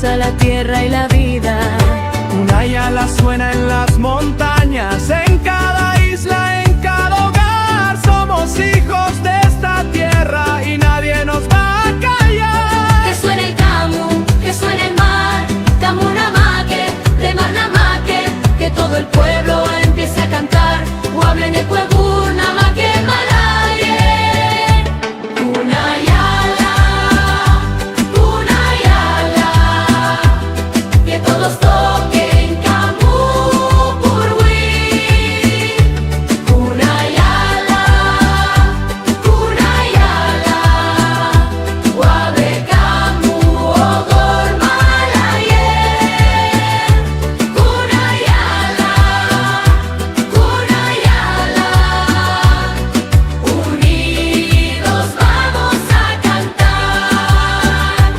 hermosa la tierra y la vida. Una yala suena en las montañas, en cada isla, en cada hogar. Somos hijos de esta tierra y nadie nos va a callar. Que suene el camu, que suene el mar, camu namaque, de mar namaque, que todo el pueblo empiece a cantar. Huablen el pueblo namaque malaye. Una yala, que todos toquen camu purwi. Una yala, huabe camu ogor malaye. Una yala, unidos vamos a cantar.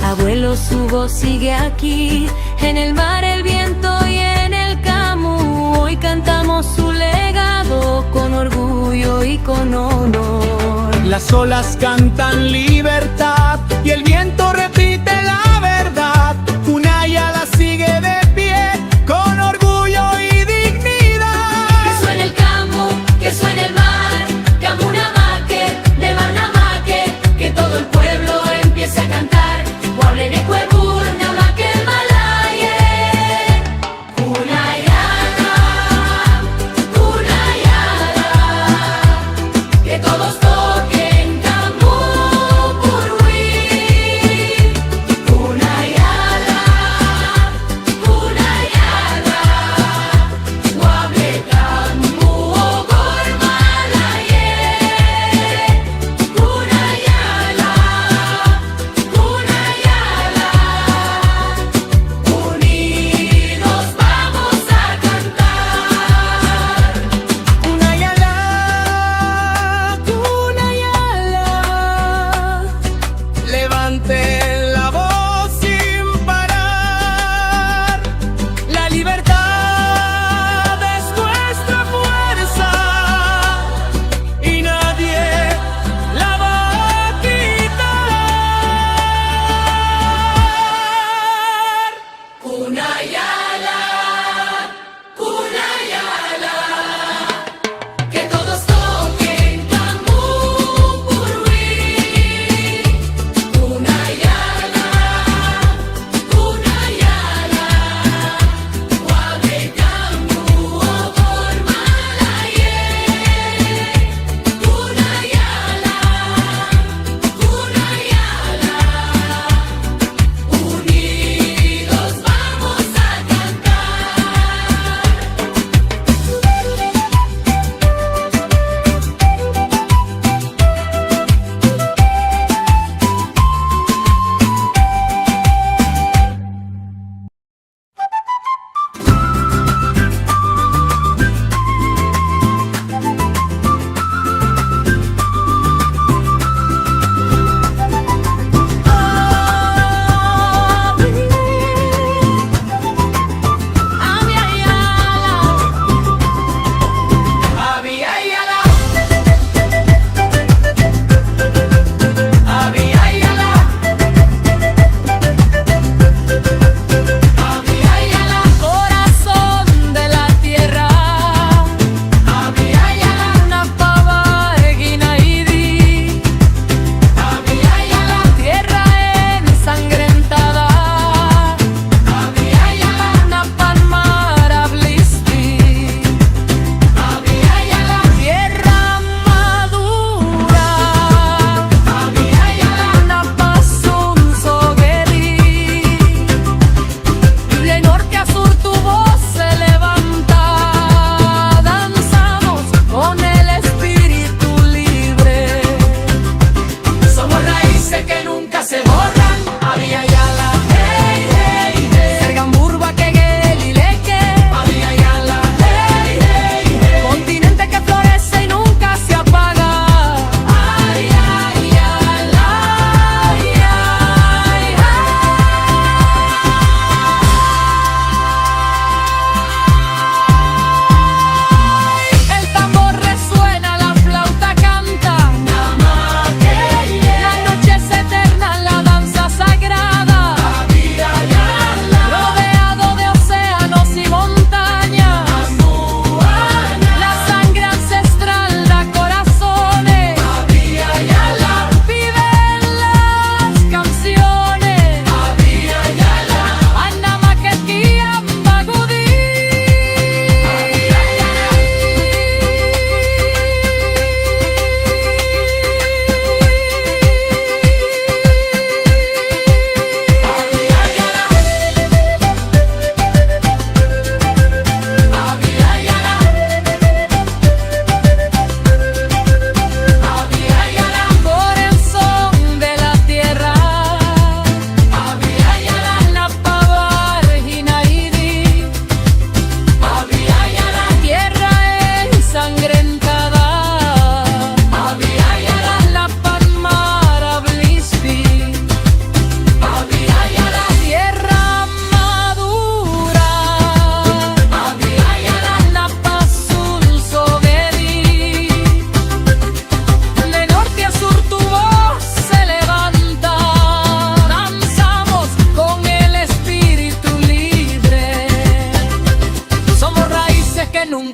Abuelo, su voz sigue aquí, en el mar, el viento y en el camu. Hoy cantamos su legado con orgullo y con honor. Las olas cantan libertad y el viento repite la verdad. Una yala sigue de pie con orgullo y dignidad. Que suene el camu, que suene el mar, camu namaque, de mar namaque, que todo el pueblo empiece a cantar. Huablen el pueblo namaque malaye. Una yala, que todos toquen camu purwi.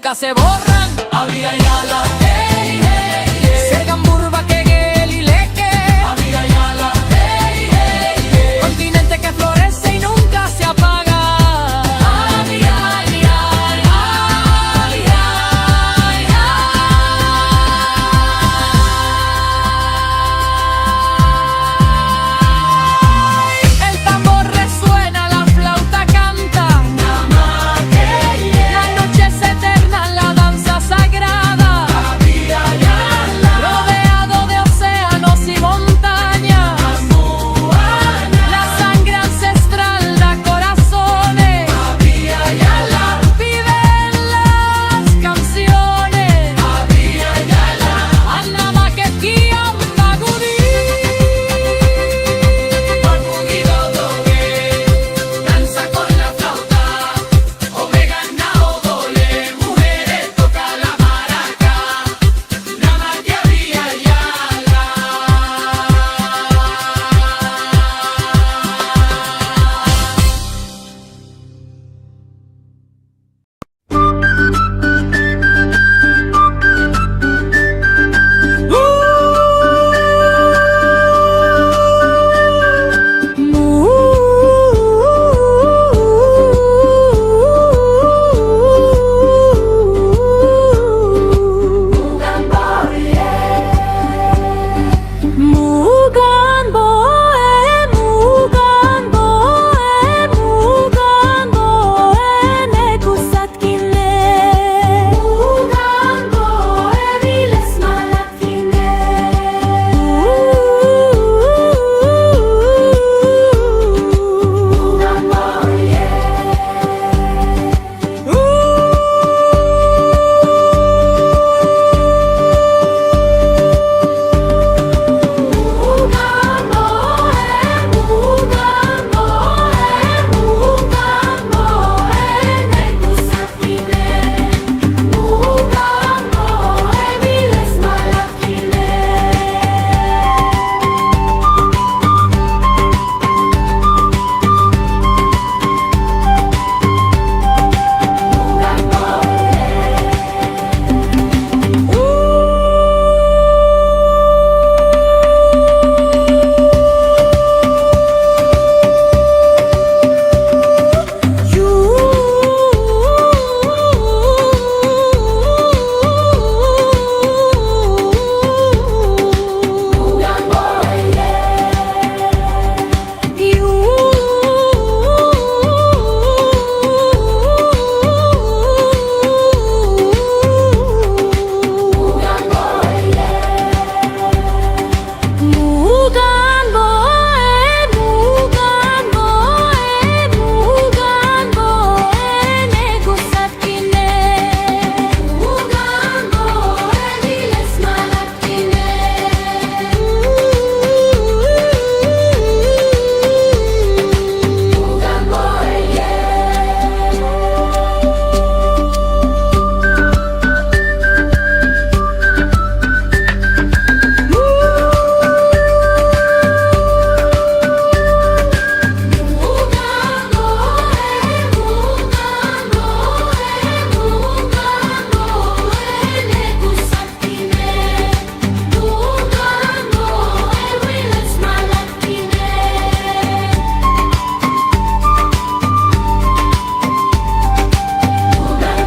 nunca se borran. Abia yala, hey, hey, hey. Se gamburba que guelileque. Abia yala, hey, hey, hey. Continente que florece y nunca se apaga. Abia, abia, abia, abia. El tambor resuena, la flauta canta. Namake, La noche es eterna, la danza sagrada. abia yala, Rodeado de océanos y montañas. muana. La sangre ancestral da corazones. Abia yala, Viven las canciones. abia yala. Anamake Kiambaguri. Barbugido doge, danza con la flauta. Omega nao dole, mujeres toca la maraca. Namake abia yala. Mugan boe, mugan boe, mugan boe, nekusatkine. Mugan boe, viles malatkine. Mugan boe, mugan boe, mugan boe, mugan boe, nekusatkine. Mugan boe, viles malatkine. Mugan Mugan boe, mugan boe, mugan boe, nekusatkine. Mugan boe, viles malatkine. Mugan Mugan boe, mugan boe, mugan boe, nekusatkine. Mugan boe, viles malatkine. Mugan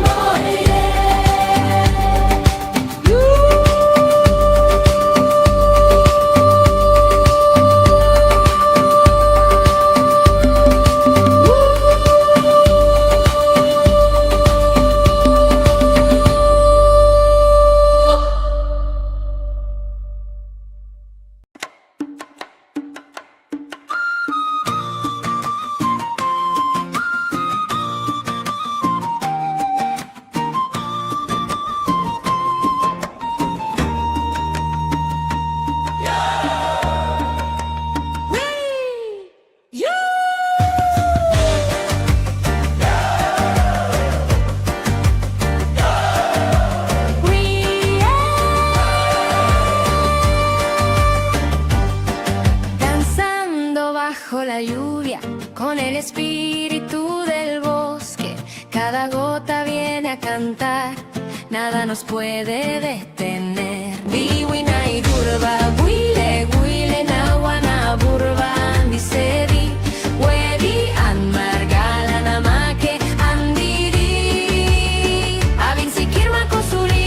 Danzando bajo la lluvia, con el espíritu del bosque, cada gota viene a cantar nada nos puede detener. Biwina y durba, wile, wile, nawana, burba, andisedi, wedi, anmargala, namake, andiri, abin sikirma kosuri.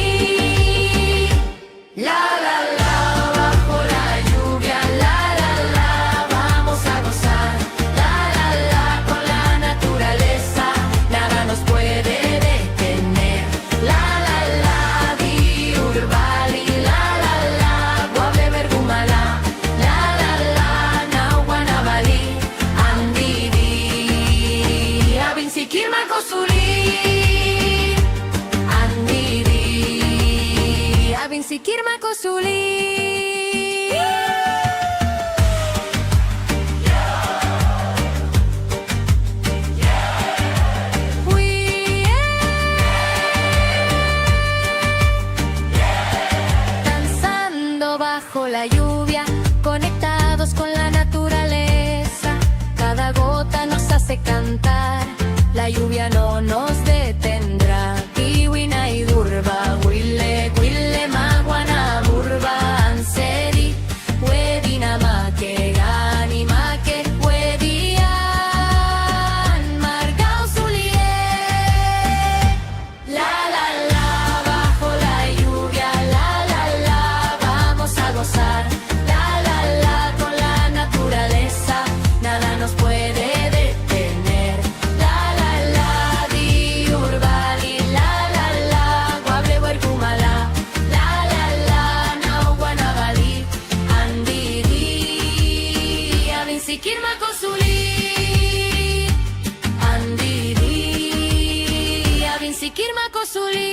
La la la, bajo la lluvia, la la la, vamos a gozar. La la la, con la naturaleza, nada nos puede detener. La la la, di urbali, la la la, guable vergumala. La la la, nahuanabali, andidi, abin sikirma kosuri. Andidi, abin sikirma kosuri. Danzando bajo la lluvia, conectados con la naturaleza. Cada gota nos hace cantar, la lluvia no nos detendrá. Iwina y durba, wile, wile, maguana, burba, anseri, wedina, make, gani, make, wedian, margao, zulie. La la la, bajo la lluvia, la la la, vamos a gozar. La la la, con la naturaleza, nada nos puede detener. La la la, di urbali, la la la, guable huercumala. La la la, nahuanabali, andidi, abin sikirma kosuli. Andidi, abin sikirma kosuli.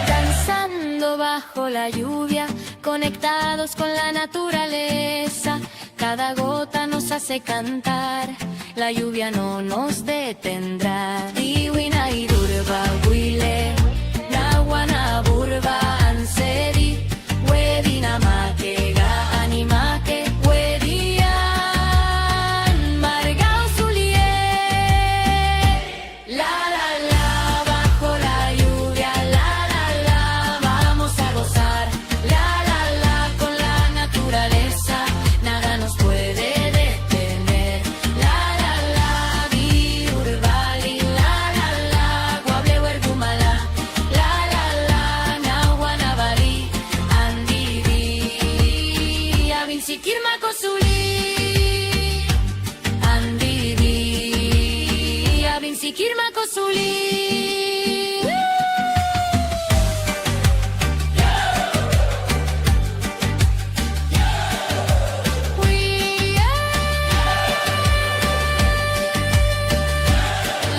Danzando bajo la lluvia, conectados con la naturaleza. Cada gota nos hace cantar, la lluvia no nos detendrá. Iwina y durba, wile, nahuana, burba, anseri, wedina, make, gani, make, wedian, margao, zulie. La la la, bajo la lluvia, la la la, vamos a gozar. La la la, con la naturaleza, nada nos puede detener. La la la, di urbali, la la la, guable huercumala. La la la, nahuanabali, andidi, abin sikirma kosuli. Andidi, abin sikirma kosuli.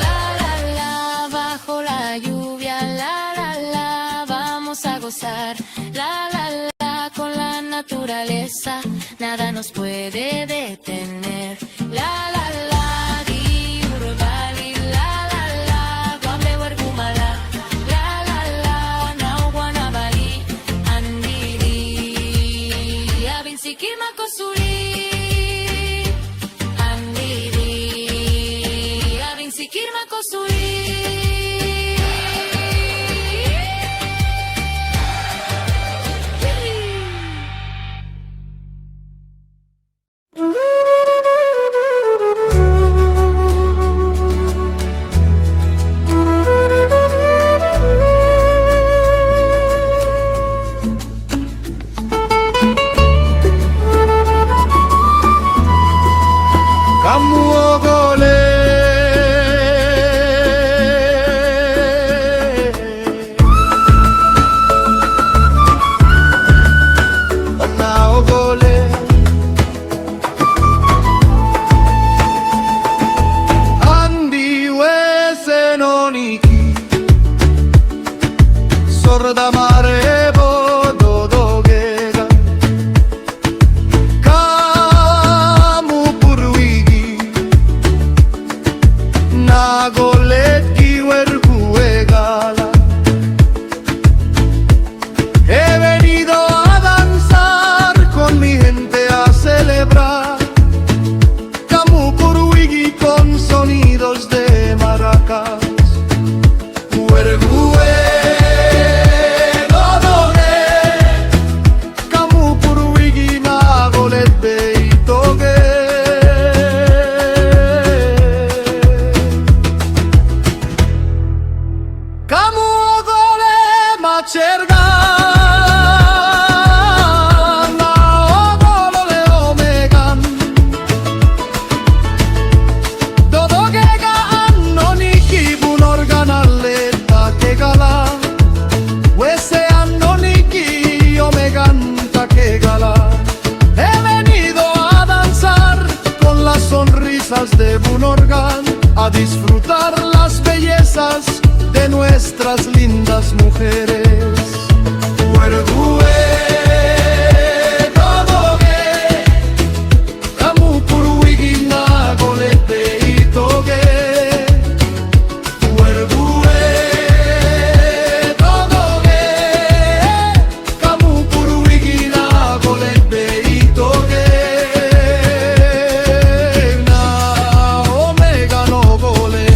La la la, bajo la lluvia, la la la, vamos a gozar. La la la, con la naturaleza, nada nos puede detener. La la la, di urbali, la la la, guable huercumala. La la la, nahuanabali, andidi, abin sikirma kosuri. Andidi, abin sikirma kosuri. sorda mare bododogega kamu purwigi nagoletki werguegala Machergan naogolole omegan Dodogega annoniki bunorganalletta kegala Wese annoniki omeganta kegala He venido a danzar con las sonrisas de Bunorgan, a disfrutar las bellezas de nuestras lindas mujeres. Huergue, todogue, kamupuruigina golete y togue. Huergue, todogue, kamupuruigina golete y togue. Na omega no gole.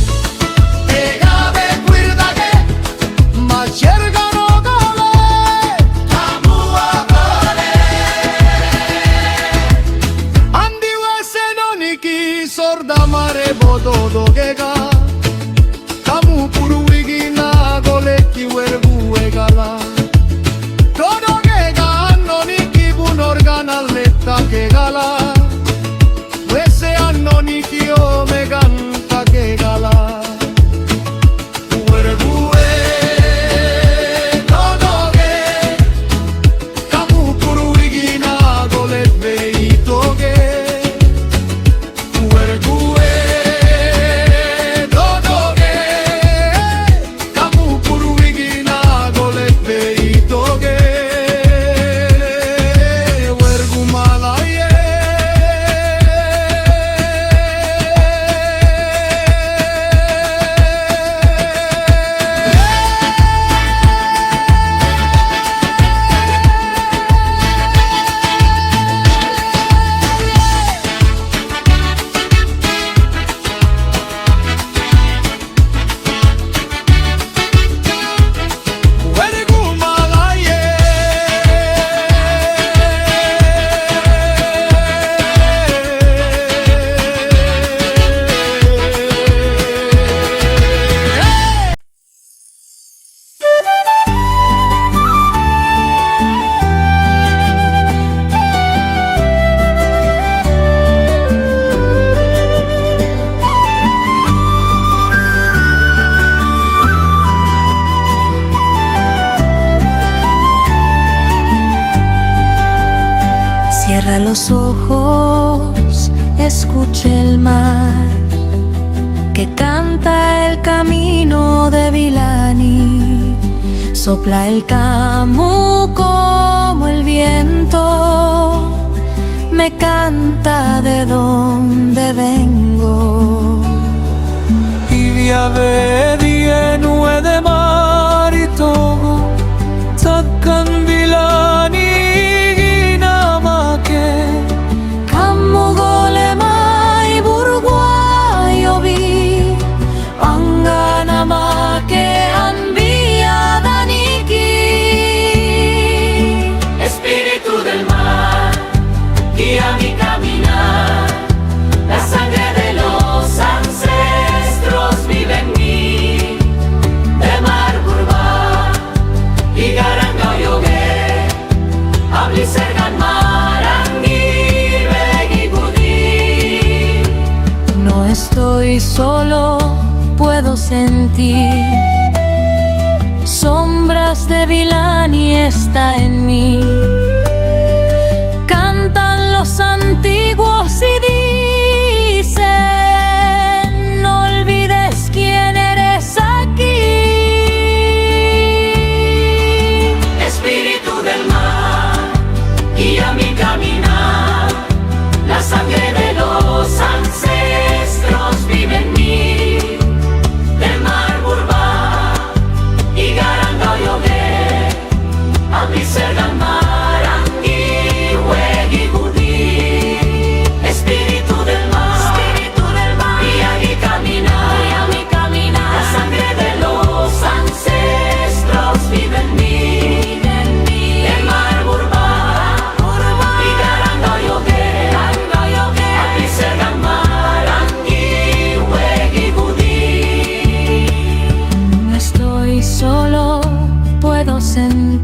Sorda mare bododo gega Kamu puruigina goleki wergu egala Todo gega annoniki Bunorgan alletta kegala Wese annoniki omeganta kegala Wergu todo ge Kamu puruigina golebe itoge Cierra los ojos, escucha el mar que canta el camino de Vilani. Sopla el camu como el viento, me canta de dónde vengo. Y via nue de mar y togo Takkan Vilani Kamugolema Burguayo vi Anganama que envía Niki. Espíritu del mar, guía mi caminar. La sangre de los ancestros vive en mí. De mar burba y garanga yogue, habli sergan marangi begi budi. No estoy solo, puedo sentir sombras de Vilani está en mí. Cantan los antiguos y dicen, no olvides quién eres aquí. Espíritu del mar, guía mi caminar. La sangre de los ancestros vive en mí. Del mar burba y garanga yogue, abli sergan mar.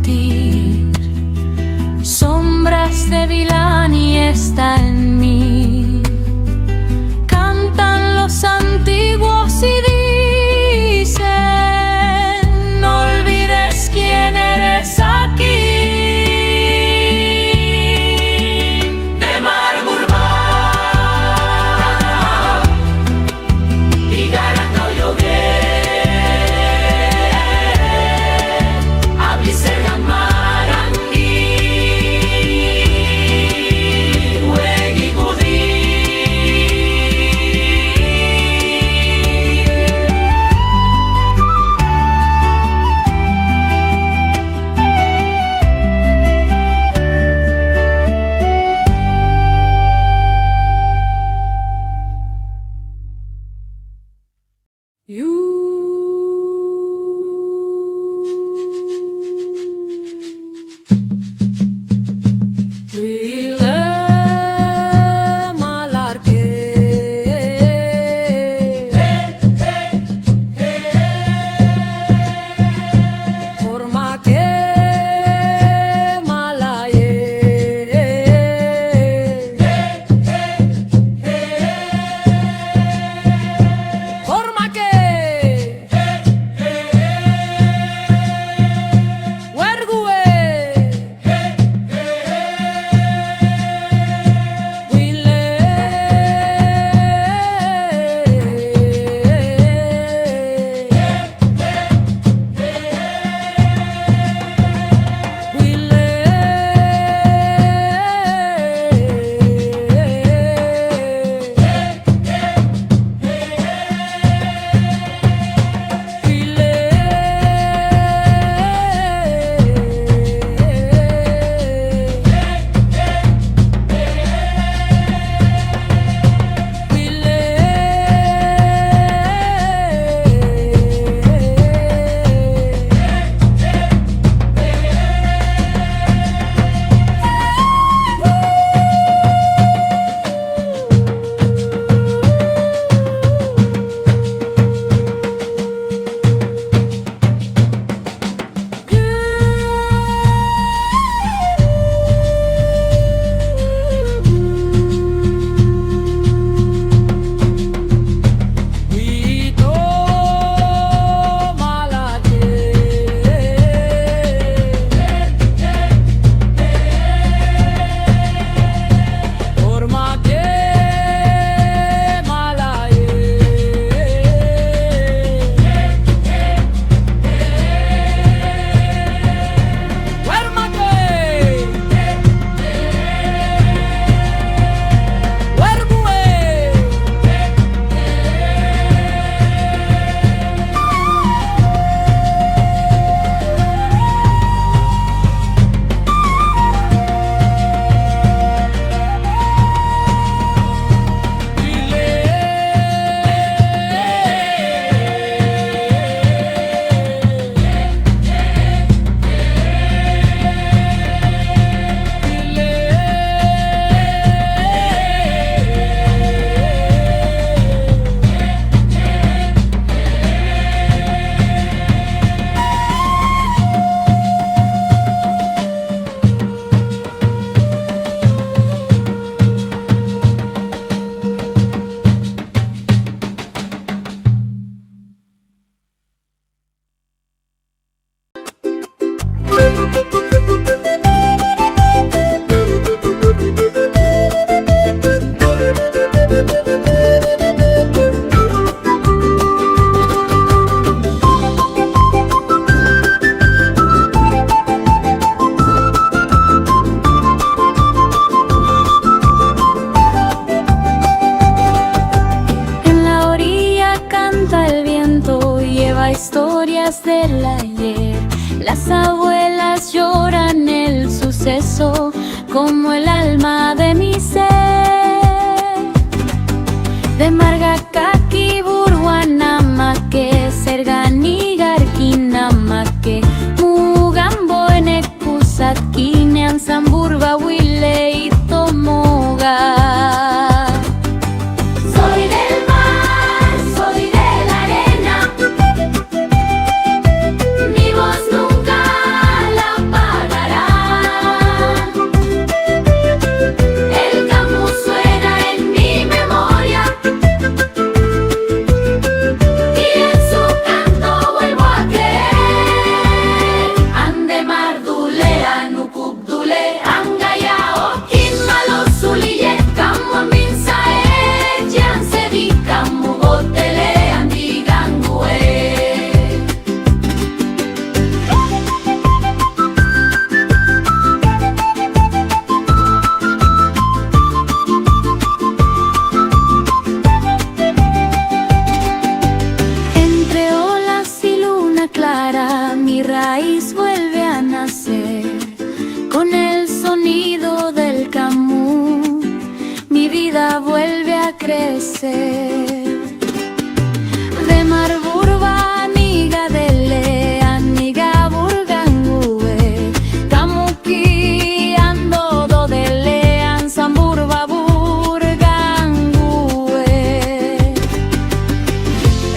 sentir. Sombras de Vilani está en mí. Cantan los antiguos y dicen: no olvides quién eres aquí. historias del ayer. Las abuelas lloran el suceso como el alma de mi ser. De Margakaki, Burwanamake, Serganigarkinamake, Mugamboene, Kusatkin, Ansamburba, Wille y Tomoga. Soy del mar, soy de la arena, mi voz nunca la país vuelve a nacer con el sonido del camu. Mi vida vuelve a crecer. De Marburba, niga de Lean, niga burgangue, camuqui ando do de Lean, Samburba burgangue.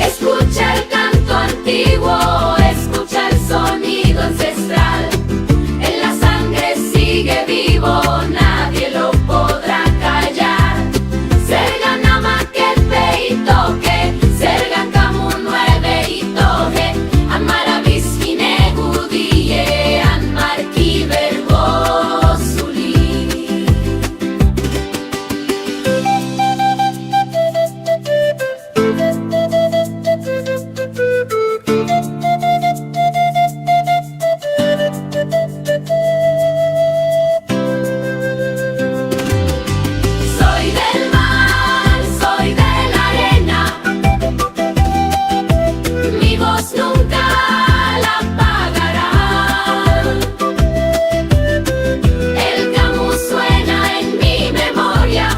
Escucha el canto antiguo, escucha el sonido ancestral. En la sangre sigue vivo, nadie lo podrá callar. Sergan amaquepe y toque, sergan camu 9 y toje, amaravis finegudie, anmarqui verbosuli. Soy del mar, soy de la arena, mi voz nunca la apagarán. El camu suena en mi memoria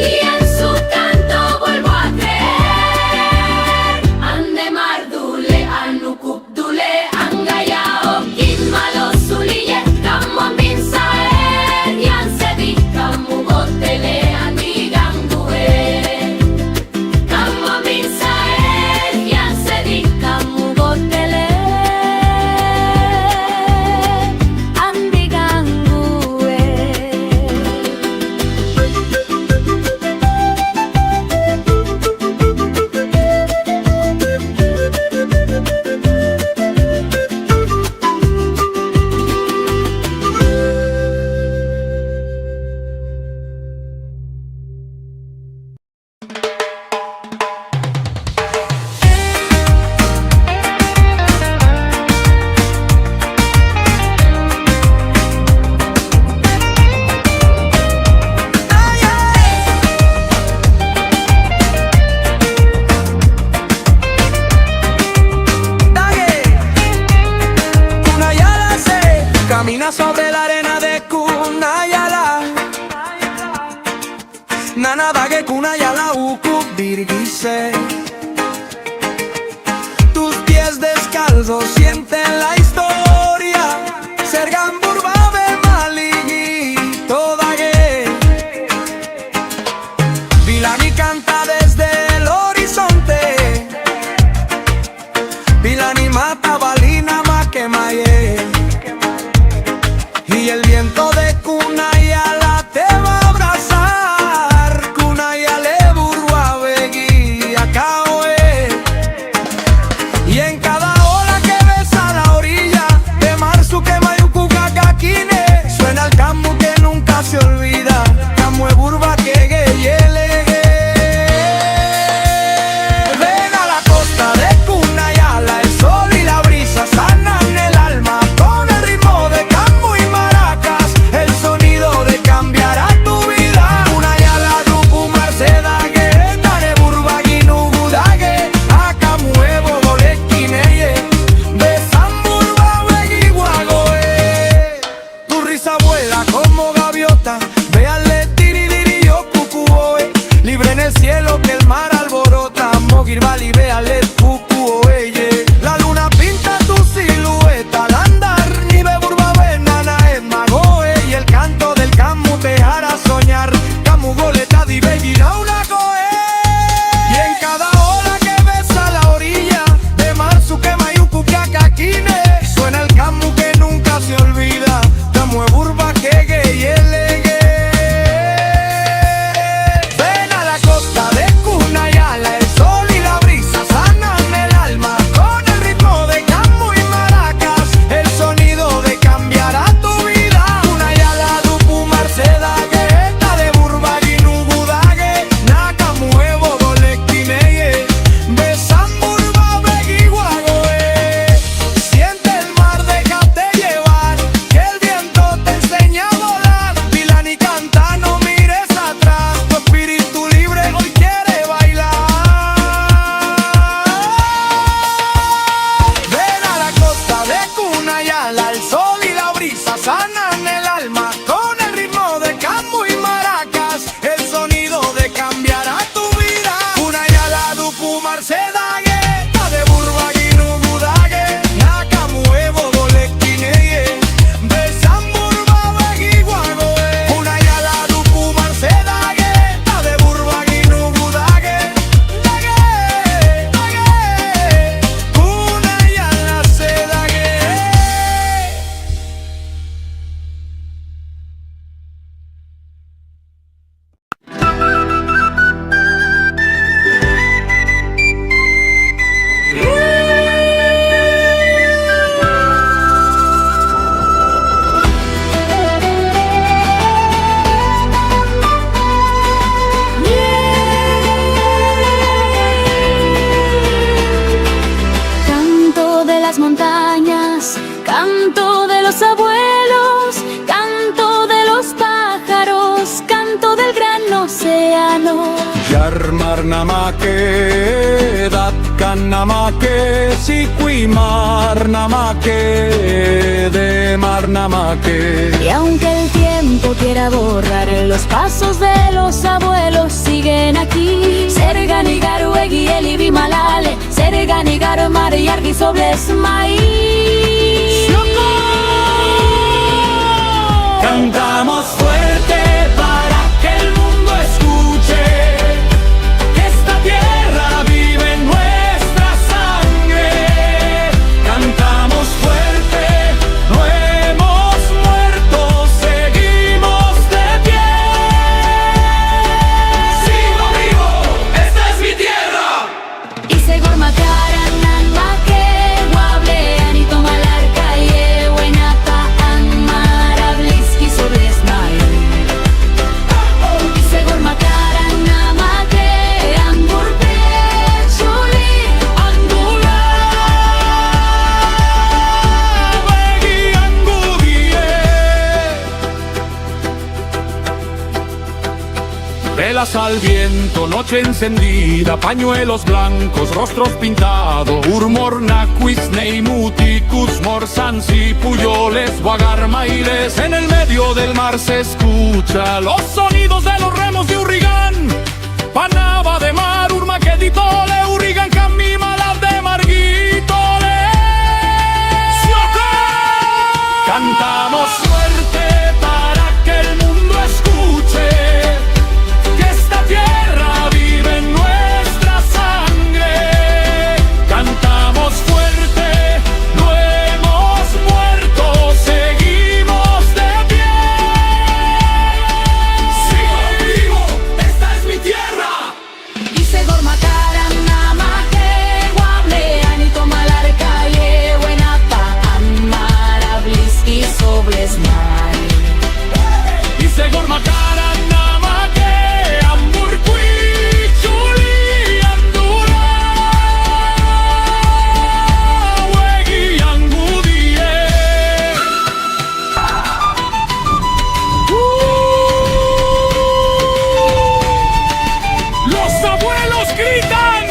y en su canto vuelvo a creer. Ande mardule, anukupdule, angayao, kimalo suliye, camu aminsaer, yansedi, camu gotele, anigangue. Camu aminsaer, yansedi, Camu gotele, andigangue. Cunayala se camina sobre la arena de Cunayala. Nanada que Cunayala uku dirigise. Tus pies descalzos sienten la historia. Sergan burbabe maligi toda que Vilani canta desde el horizonte. Vilani mata balina ma que maye. Y el viento de Cunayala te va a abrazar. Cunayale burguabegui acaoe. Y en cada ola que besa la orilla de marzo que mayucuca caquine, suena el camu que nunca se olvida. Camu e burba que gueyelegue. Ven a la costa de Cunayala, el sol y la brisa sanan el alma. Armarnamake, Datkanamake, Sikuimarnamake, de Marnamake. Y aunque el tiempo quiera borrar los pasos de los abuelos, siguen aquí. Serganigar, Uegi, Elibi, Malale, Serganigar, Mariargi, Sobles, Maíz. Cantamos fuerte para que el mundo escuche que esta tierra vive en nuestra sangre. Cantamos fuerte, no hemos muerto, seguimos de pie. Sigo vivo, esta es mi tierra. Y segor makaran nan make, wable anito malarca y buenapa an marabliski sobles mai. Y segor makaran namake, amburpe chuli Andula, Wegi, Angudie. Velas al viento, noche encendida, pañuelos blancos, rostros pintados. Urmornaquis, Neimutikus, Morsansi, Puyoles, Guagarmailes. En el medio del mar se escucha los sonidos de los remos de Urrigán. Panaba de mar, Urmaqueditole, Urrigán, Camimala de Marguitole. Cantamos fuerte para que el mundo escuche que esta tierra vive en nuestra sangre. Cantamos fuerte, no hemos muerto, seguimos de pie. Sigo vivo, esta es mi tierra. y segor makaran namake, wable anito malarca y buenapa an marabliski sobles mai. Y segor makaran namake, Amburqui, Chuli, Andura, Wegi, Angudie. Los abuelos gritan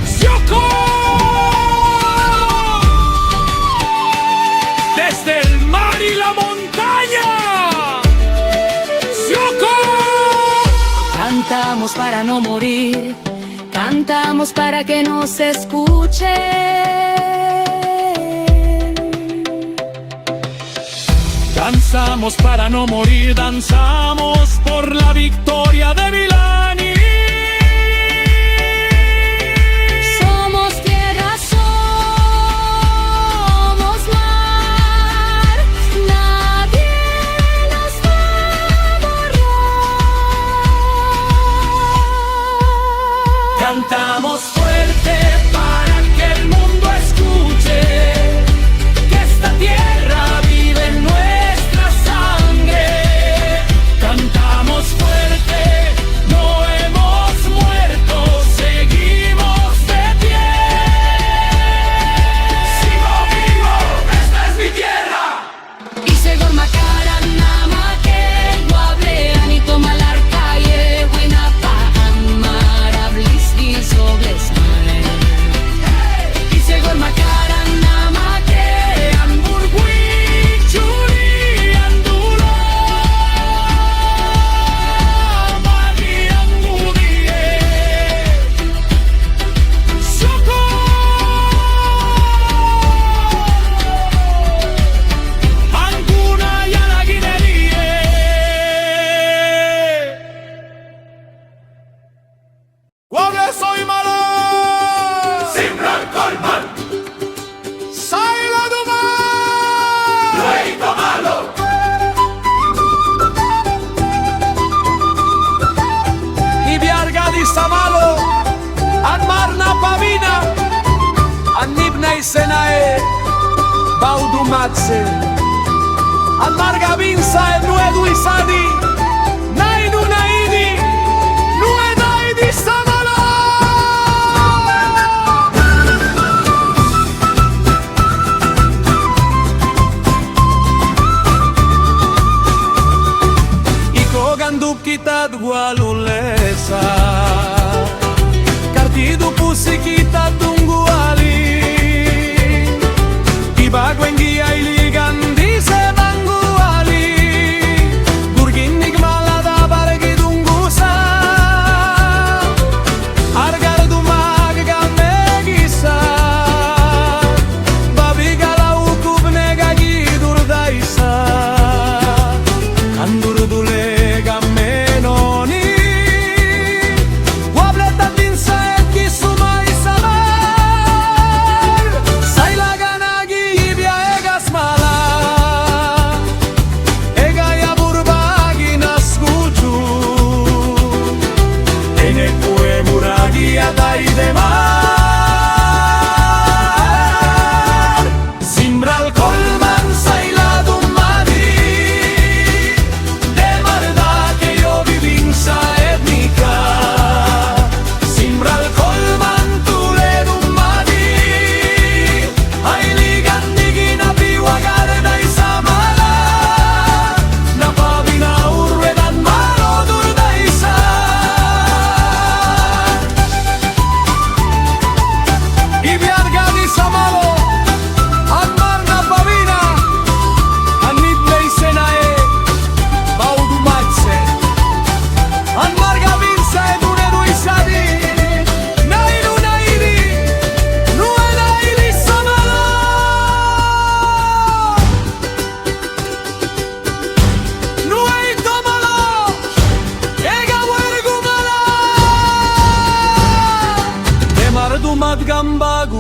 ¡Sioko! Desde el mar y la montaña ¡Sioko! Cantamos para no morir, cantamos para que nos escuchen. Danzamos para no morir, danzamos por la victoria de Milani. Somos tierra, somos mar, nadie nos va a borrar. Cantamos fuerte para que el mundo escuche que esta tierra vive en nuestra sangre. Cantamos fuerte, no hemos muerto, seguimos de pie. Sigo vivo, esta es mi tierra. Y segor makaran namake, wable anito malarca y buenapa an marabliski sobles mai. Y segor makaran namake, Amburqui, Chuli, Andula, Wegi, Angudie. Sioko! Anguna y Araguinerie. ¡Guable soy malo! Simbran Colman. Saila Dumar. Luego malo. Y Viarga di Samalo. Anmarna Pavina. Anibna y Senae. Baudumatse. Anmarga Vinza el Nuedu y Sadi. Nainu Naidi. Nuedai di Samalo. Y Kogandupkitat Gualulesa.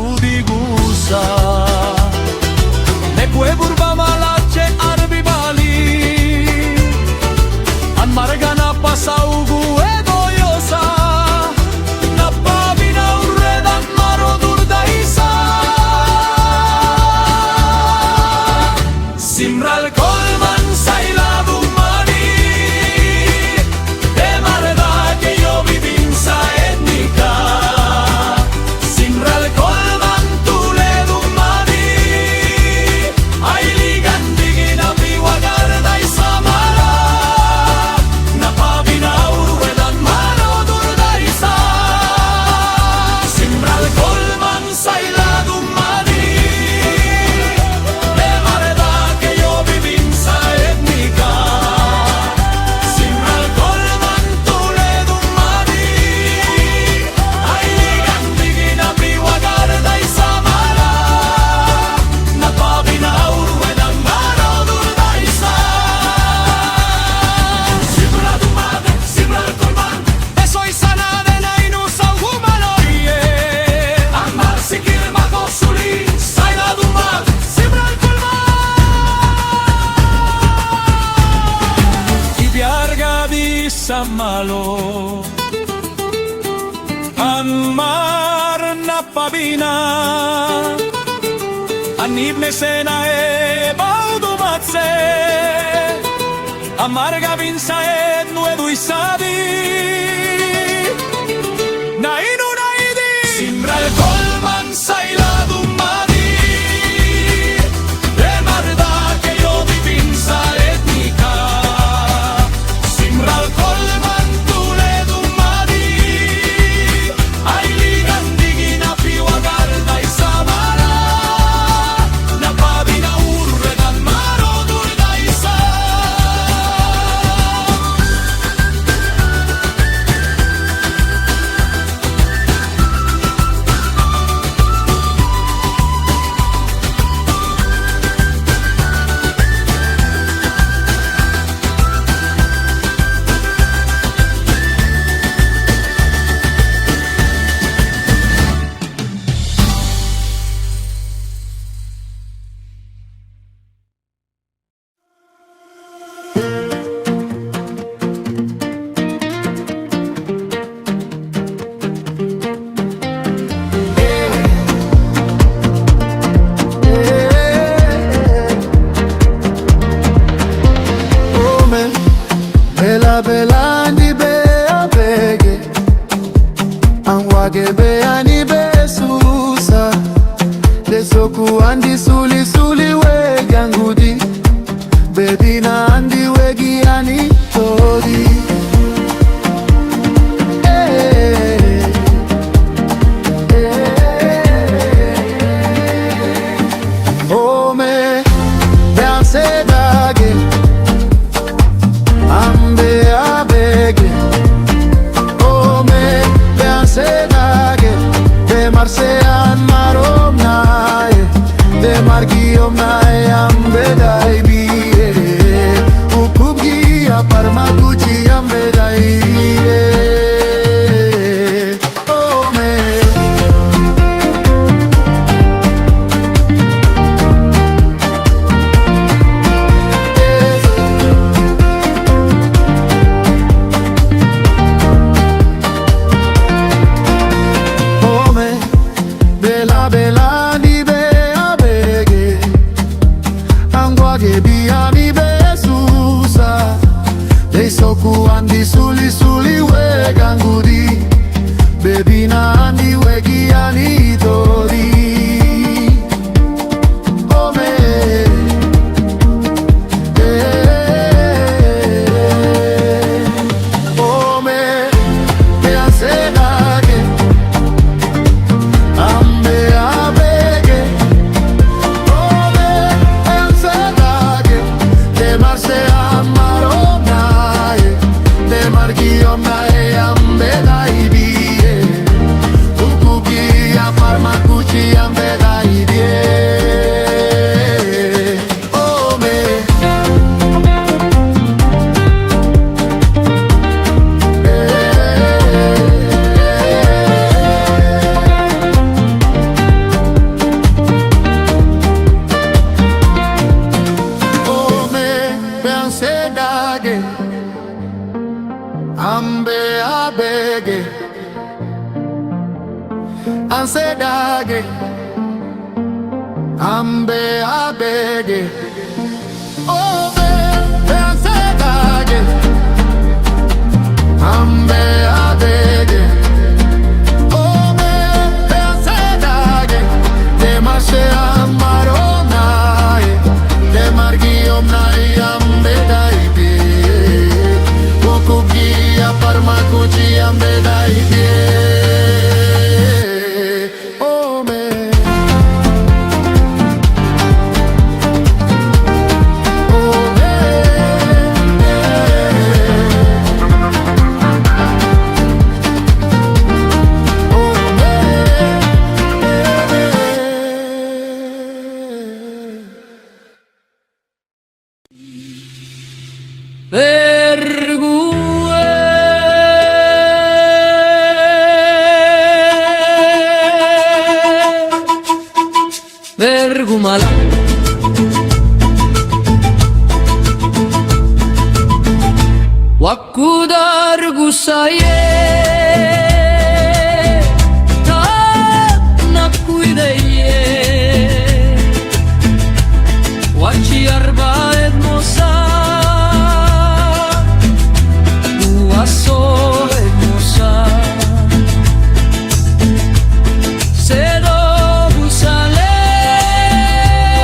udigusa Nekwe burba malache arbi bali An margana pasaugu egoyosa Napabina urredan maro durda isa Simral kolman sailadu mani De marda que yo vivinsa etnica Simral kolman tuledu mani Ay ligan digina piwagarda isamara Napabina urwedan mano durda isa Simral kolman sailadu mani De marda que yo vivinsa etnica Simral kolman tuledu mani Ay ligan digina piwagarda isamara Napabina urwedan mano durda isa Simral dumade, simral kolman Esoy sanade nainu sauhumaloye Amar sikir makosuli Sayla dumade, simral kolman Ibiarga di samalo Amar napabina Anib mesena e baudumatse Amarga vinsa et nuedu isabi Nainu naidi Simral kolman sailadu mani De marda que yo vivinsa etnica Simral kolman tuledu mani Ay ligan digina piwagarda isamara Napabina urredan maro durda isa Ome, bela bela ni bea bege Anwage bea ni besusa Lesoku andi suli suli wegi angudi Baby na andi wegi ani tori Eh, Ome, bean sedage Ambe abege Ome bean sedage De marsean maromnae De marge sedage ambe abege obe sedage ambe abege obe sedage de mashe amaronai de margiom nai ambe daibe kukugia parmakuji ambe daibe Vergumala Wakudar gusaye nakuideye Wachi arba edmosa Uaso edmosa Sedo gusale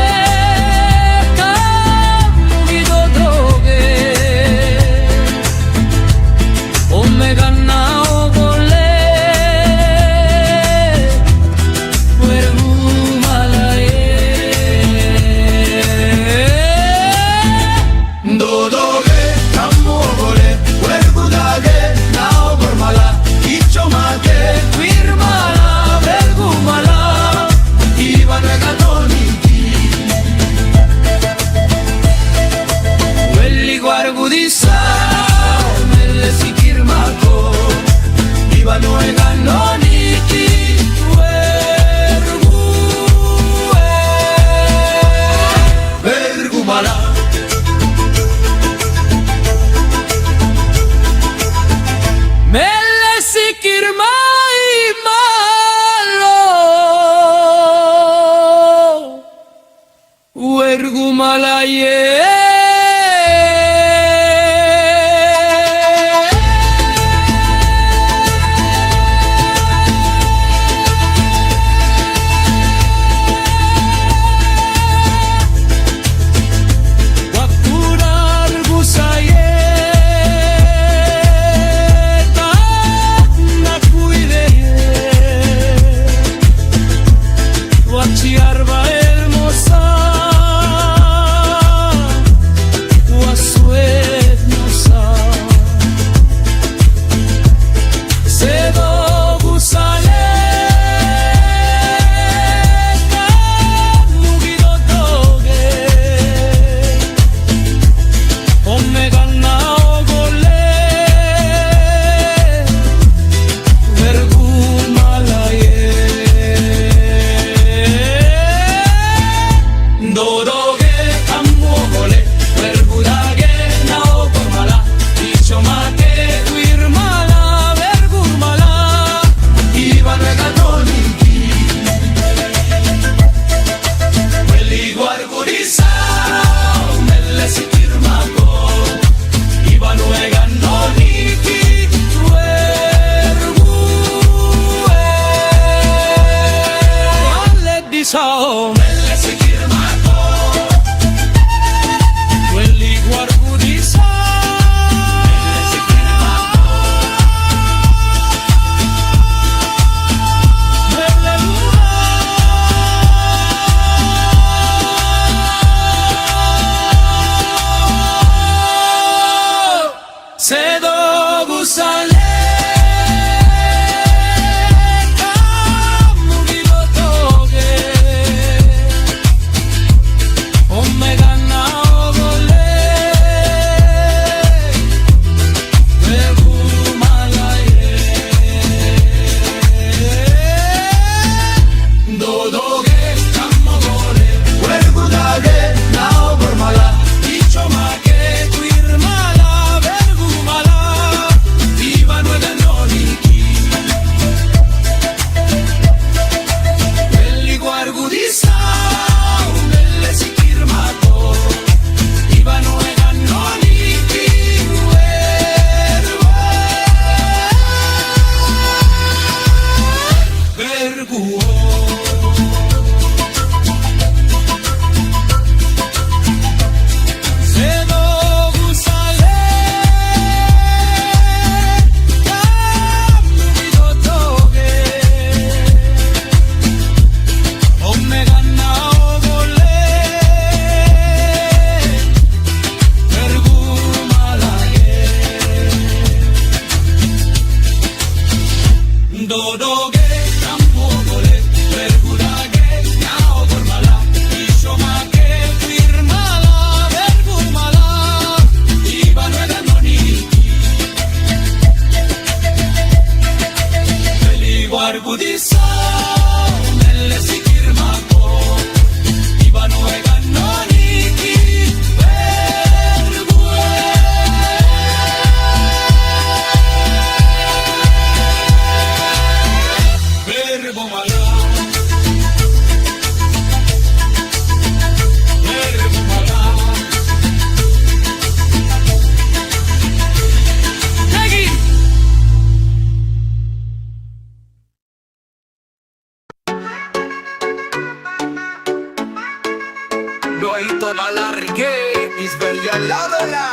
Loito malarghe, mi sveglio al lato là.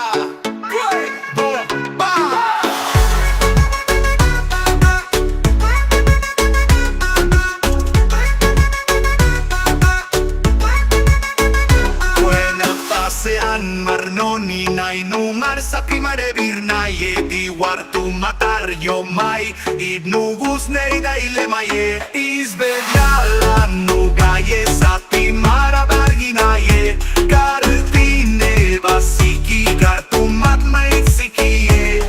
Marnoni nai numar sa primare birnaie di wartu matar yo mai idnugus neida ile maie izbedala nugaye sa timara barginaie kartine basiki kartumat maitsikie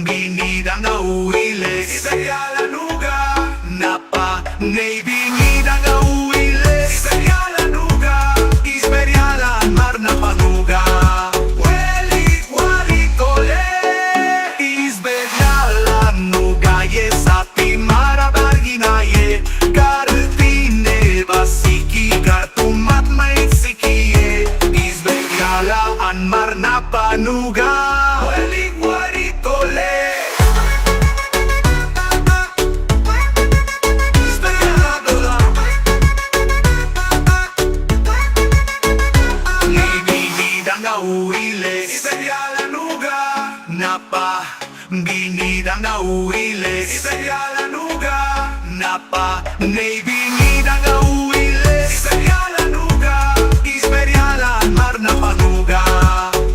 Binidang auiles Isayala nuga Napa Binidang auiles Isayala nuga Isberiala mar na panuga Weli waritole Isberiala nuga Yesati mara barginaye Kartine basiki Kartumat maitsikie Isberiala an mar na panuga Weli waritole Binidang auiles Isayala nuga Napa binidang auiles Isayala nuga Isberiala mar na panuga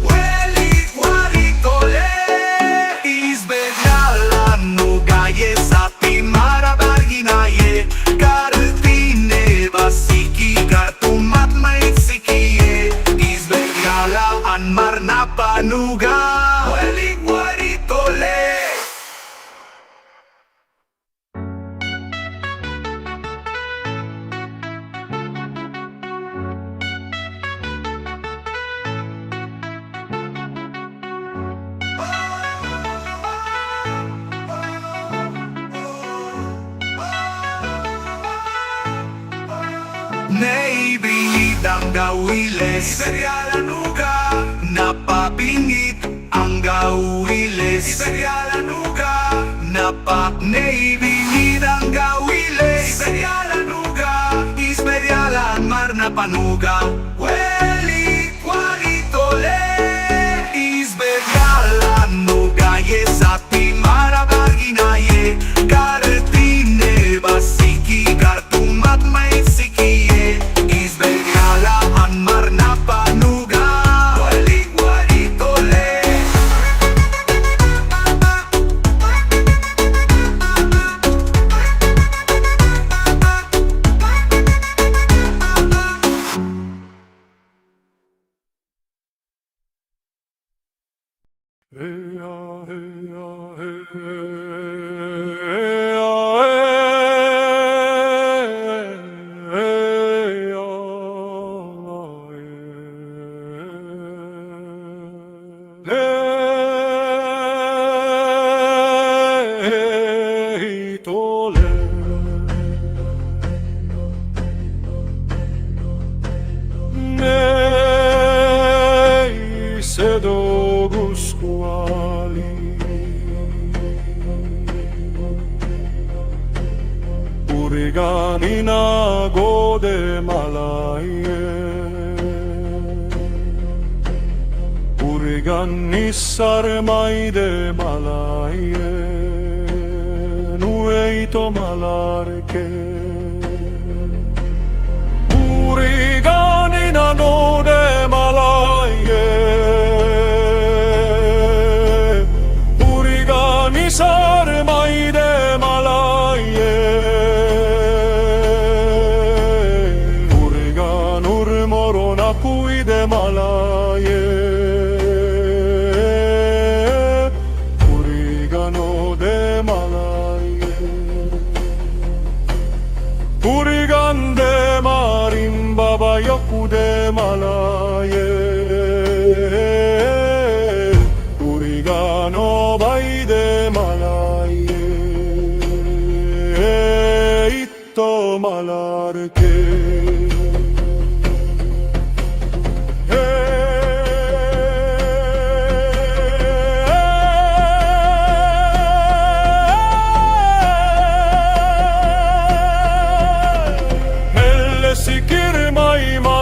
Weli waritole Isberiala nuga Yesati mara barginaye Kartine basiki Kartumat maitsikie Isberiala an mar na panuga Weli waritole Binidang gawiles Isayala nuga Napabingit ang gawiles Isayala nuga Binidang gawiles Isayala nuga Isberiala mar na panuga Weli waritole Isberiala nuga Yesati mara barginaye Kartine basiki Kartumat maitsikie Isberiala an mar na panuga Weli waritole Uriganina gode malaye Uriganissar maide malaye Nueito malarke Uriganina gode malaye Uriganissar maide malaye Puide malaye Urigano de malaye Urigan de marimba bayoku de malaye Urigano bay de malaye Itto malarke y